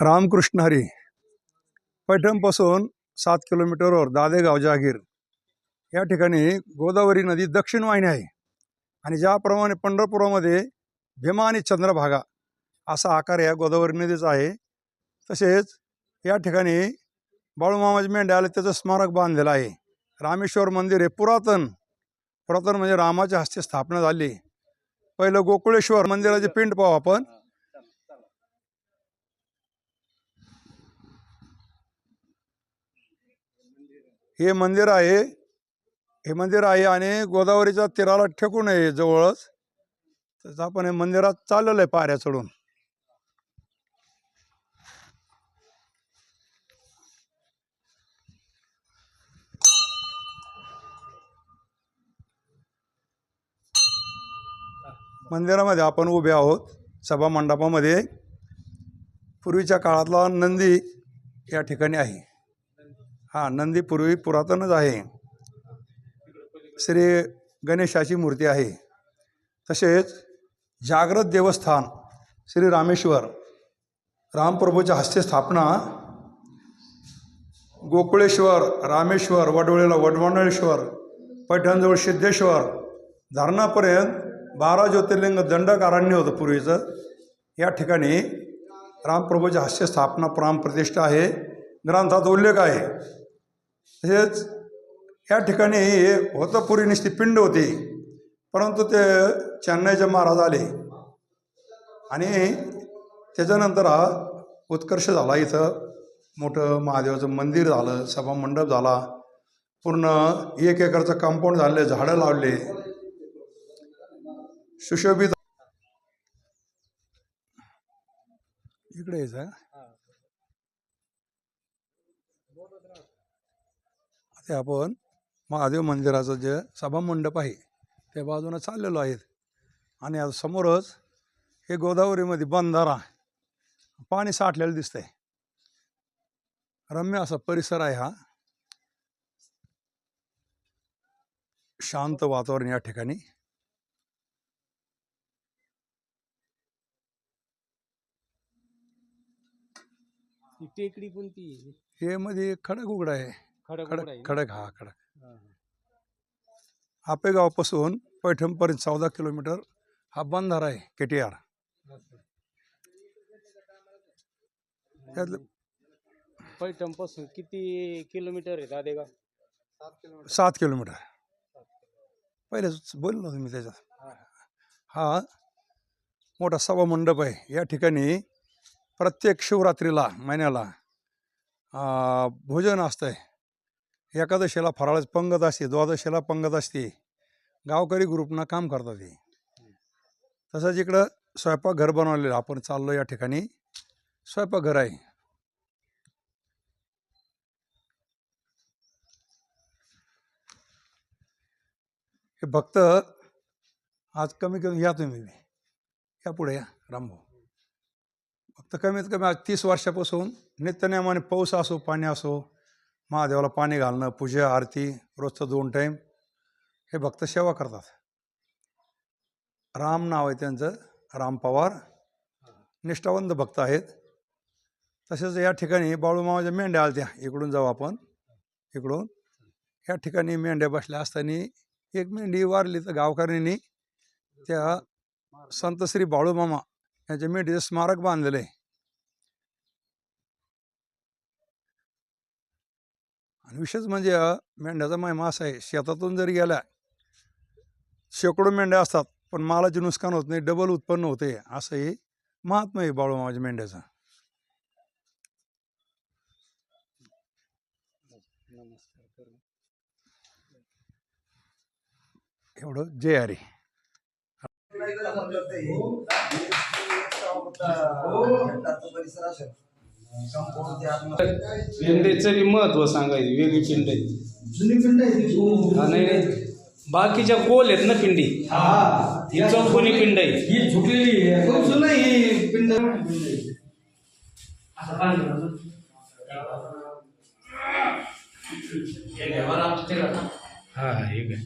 रामकृष्ण हरी. पैठणपासून 7 किलोमीटरवर दादेगाव जहागीर या ठिकाणी गोदावरी नदी दक्षिण वाहिनी आहे. आणि ज्याप्रमाणे पंढरपुरामध्ये भीमा आणि चंद्रभागा असा आकार या गोदावरी नदीचा आहे, तसेच या ठिकाणी बाळूमामाची मेंढ्या आले त्याचं स्मारक बांधलेलं आहे. रामेश्वर मंदिर हे पुरातन म्हणजे रामाच्या हस्ते स्थापना झाली. पहिलं गोकुळेश्वर मंदिराची पिंड पाहू आपण. हे मंदिर आहे आणि गोदावरीच्या तीराला ठेकून आहे जवळच. तर आपण हे मंदिरात चाललेलं आहे पायऱ्या चढून. मंदिरामध्ये आपण उभे आहोत सभा मंडपामध्ये. पूर्वीच्या काळातला नंदी या ठिकाणी आहे. हा नंदी पूर्वी पुरातनच आहे. श्री गणेशाची मूर्ती आहे. तसेच जागृत देवस्थान श्री रामेश्वर रामप्रभूच्या हस्ते स्थापना. गोकुळेश्वर, रामेश्वर, वडवळीला वडवणेश्वर, पैठणजवळ सिद्धेश्वर, धरणापर्यंत 12 ज्योतिर्लिंग दंडकारण्य होतं पूर्वीचं. या ठिकाणी रामप्रभूच्या हस्ते स्थापना प्राणप्रतिष्ठा आहे, ग्रंथात उल्लेख आहे. तसेच या ठिकाणी हे होतं पूर्वी नुसती पिंड होती, परंतु ते चेन्नईचे महाराज आले आणि त्याच्यानंतर हा उत्कर्ष झाला. इथं मोठं महादेवाचं मंदिर झालं, सभा मंडप झाला, पूर्ण 1 एकरचं कंपाऊंड झाले, झाडं लावले, सुशोभित. इकडे यायचं ते आपण महादेव मंदिराचं जे सभा मंडप आहे त्या बाजूनं चाललेलो आहेत. आणि आता समोरच हे गोदावरीमध्ये बंधारा, पाणी साठलेलं दिसतंय. रम्य असा परिसर आहे हा. शांत वातावरण या ठिकाणी. टेकडी कोणती? हे मध्ये खडक उघडा आहे. खडक हा खडक. आपेगावपासून पैठणपर्यंत 14 किलोमीटर हा बंधारा आहे KTR. पैठण पासून किती किलोमीटर आहे दादेगाव? 7 किलोमीटर. पहिले बोललो तुम्ही त्याच्यात. हा मोठा सभा मंडप आहे. या ठिकाणी प्रत्येक शिवरात्रीला महिन्याला भोजन असतंय. एकादशीला फराळाची पंगत असते, द्वादशीला पंगत असते. गावकरी ग्रुपनं काम करतात ते. तसंच इकडं स्वयंपाकघर बनवलेलं आपण चाललो. या ठिकाणी स्वयंपाकघर आहे. हे भक्त आज कमी या तुम्ही या पुढे या रामभाऊ. फक्त कमीत कमी आज 30 वर्षापासून नित्यनेमाने पाऊस असो पाणी असो महादेवाला पाणी घालणं, पूजा आरती रोजचं 2 टाईम हे भक्त सेवा करतात. राम नाव आहे त्यांचं, राम पवार. निष्ठावंत भक्त आहेत. तसेच या ठिकाणी बाळूमामाच्या मेंढ्या आल्या. इकडून जाऊ आपण. इकडून या ठिकाणी मेंढ्या बसल्या असताना एक मेंढी वारली, तर गावकऱ्यांनी त्या संत श्री बाळूमामा यांच्या मेंढीचं स्मारक बांधलेलं आहे. आणि विशेष म्हणजे मेंढ्याचा महिमा असा आहे, शेतातून जरी गेल्या शेकडो मेंढ्या असतात पण मालाचे नुकसान होत नाही, डबल उत्पन्न होते. असं हे महात्मा आहे बाळूमामाच्या मेंढ्याचं. एवढं. जय हरी. पिंडेचं बी महत्व सांगायचं. वेगळी पिंड आहे, जुनी पिंड आहे. नाही बाकीच्या गोल आहेत ना पिंडी. ही चौकोनी पिंड आहे, ही झुकलेली आहे. पिंड हा हे काय